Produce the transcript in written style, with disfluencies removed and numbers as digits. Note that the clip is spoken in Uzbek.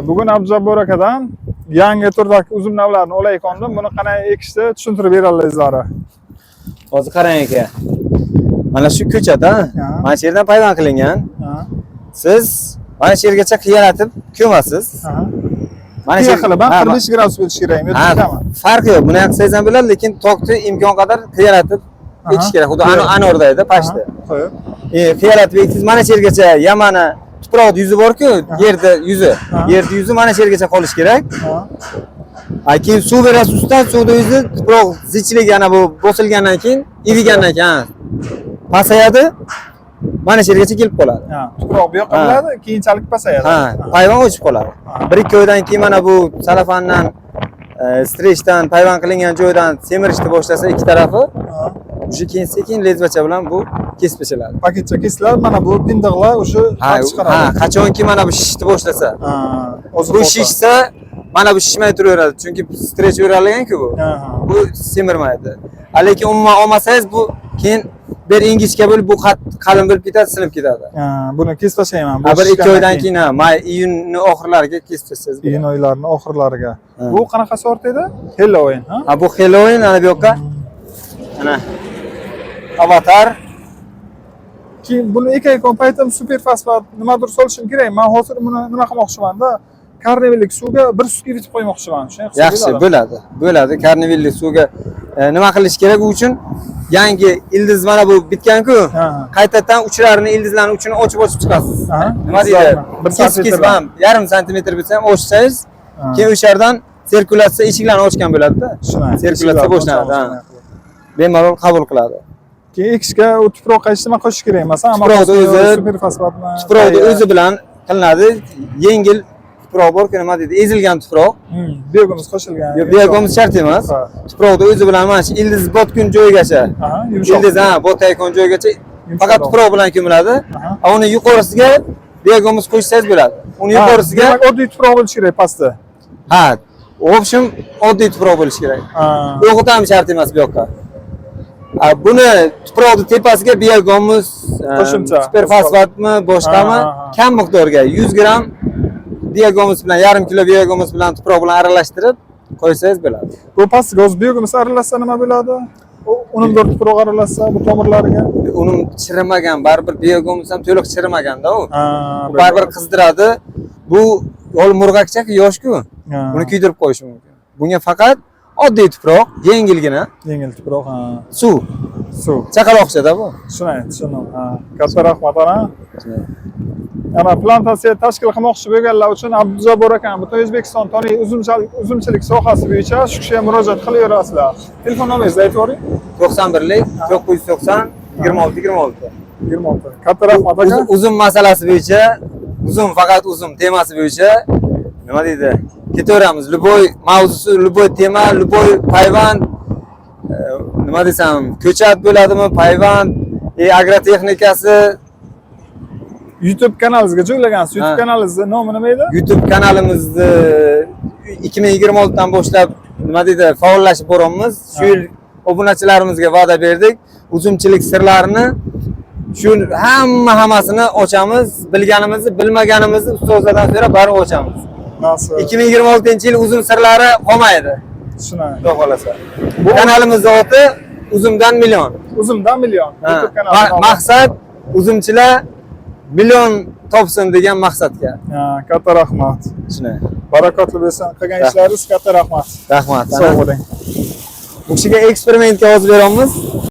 Bugun Abdujabbor akadan yangi turdagi uzum navlarini olayotgandim. Buni qanday ekishni tushuntirib bera olasizlar? Hozir qarang aka. Mana shu ko'chat, mana shu yerdan payvand qilingan. Siz mana shu yergacha qiyalatib ko'masiz. Mana shu qilib 45 gradus bo'lishi kerakmi? Farqi yo'q. Buni qilsangiz ham bo'ladi, lekin tokni imkon qadar qiyalatib ekish kerak. Xuddi anorda edi, pastda. Qo'yib. Qiyalatib eksangiz mana shu yergacha yamani tuproqni yuzi bor-ku, yerda yuzi. Yerda yuzi mana shu yergacha qolish kerak. Keyin suv berasiz ustidan, suvni yuzi tuproq zichlik yana bu bosilgandan keyin, ivigandan keyin pasayadi. Mana shu yergacha kelib qoladi. Tuproq bu yoqqa bo'ladi, keyinchalik pasayadi. Payvand o'chib qoladi. 1-2 oydan keyin mana bu salafandan, strechdan, payvand qilingan joydan semirishni boshlasa ikki tarafi, o'sha keyin sekin lezvacha bilan bu kesib tashlanadi. Paketcha kesiladi, mana bu bindiqlar o'sha chiqaradi. Qachonki mana bu shishni boshlasa. Bu shishsa mana bu shishmay turaveradi, chunki strech o'ralgan-ku bu. Bu semirmaydi. Lekin umuman olmasangiz bu keyin bir ingichka bo'lib bu qalin bo'lib ketadi, sinib ketadi. Buni kesib tashlayman. 1-2 oydan keyin, may iyunning oxirlariga kesib tashlaysiz. Iyun oylarining oxirlariga. Bu qanaqa sort edi? Halloween, bu Halloween ana bu yoqqa. Ana avatar. Keyin buni ekayotgan paytim super fosfat nimadir solishim kerak. Men hozir buni nima qilmoqchiman-da? Karnevillik suvga bir sutka yutib qo'ymoqchiman. Yaxshi, bo'ladi. Bo'ladi. Karnevillik suvga nima qilish kerak u uchun? Yangi ildiz mana bu bitgan-ku. Qaytadan uchlarini, ildizlarning uchini ochib chiqasiz. Nima deydi? Kesib ham 0,5 santimetr bo'lsa ham ochsangiz, keyin o'sha yerdan sirkulyatsiya eshiklarni ochgan bo'ladi-da. Sirkulyatsiya boshlanadi. Bemalol qabul qiladi. Keyin ekishga u tuproq qaysi nima qo'shish kerak? Masalan, tuproqni o'zi super fosfatni, tuproqni o'zi bilan qilinadi. Yengil tuproq bor-ku, nima deydi? Ezilgan tuproq. Biogumuz qo'shilgan. Yo'q, biogumuz shart emas. Tuproqni o'zi bilan mana shu ildiz botgun joyigacha. Ildiz botayotgan joyigacha faqat tuproq bilan ko'miladi. Uni yuqorisiga biogumuz qo'shsangiz bo'ladi. Uni yuqorisiga oddiy tuproq bo'lishi kerak pastda. O'pshim oddiy tuproq bo'lishi kerak. O'g'it ham shart emas bu yoqqa. Buni tuproqning tepasiga biogumuz, qo'shimcha super fosfatmi, boshqami kam miqdorga 100 gram biogumuz bilan 0,5 kilo biogumuz bilan tuproq bilan aralashtirib qo'ysangiz bo'ladi. Bu pastga o'z biogumuz aralashsa nima bo'ladi? Unumdor tuproq aralashsa bu tomirlariga unum chirimagan, baribir biogumuz ham to'liq chirimaganda u. Baribir qizdiradi. Bu yo'l murg'akchak yosh-ku. Buni kuydirib qo'yish mumkin. Bunga faqat oddiy tuproq, yengil tuproq, suv. Chaqaloqchada bu. Tushundim. Katta rahmat ana. Ana plantatsiya tashkil qilmoqchi bo'lganlar uchun Abdujabbor akam butun O'zbekiston toniy uzumchilik sohasi bo'yicha shu kishiga murojaat qilaverasizlar. Telefon nomeringizni aytib o'ring. 91lik 990 26 26. Katta rahmat aka. Uzum masalasi bo'yicha, faqat uzum temasi bo'yicha nima deydi? Ketaveramiz. Любой mavzusi, любой tema, любой payvand, nima desam, ko'chat bo'ladimi, payvand, agrotexnikasi. YouTube kanalingizga joylagansiz. YouTube kanalingizni nomi nima edi? YouTube kanalimizni 2026 dan boshlab nima deydi, faollashib boryapmiz. Shu yil obunachilarimizga va'da berdik. Uzumchilik sirlarini shu hammasini ochamiz. Bilganimizni, bilmaganimizni ustozlardan so'rab baribir ochamiz. 2026-yil uzum sirlari qolmaydi. Tushunaman. Xudo xolasa. Bu kanalimizning oti Uzumdan million. Uzumdan million. YouTube kanali. Maqsad uzumchilar million topsin degan maqsadga. Katta rahmat. Shunday. Barakotli bo'lsin. Qilgan ishlaringiz katta rahmat. Rahmat. Sog' bo'ling. Bu kishiga eksperimentga o'z beramiz.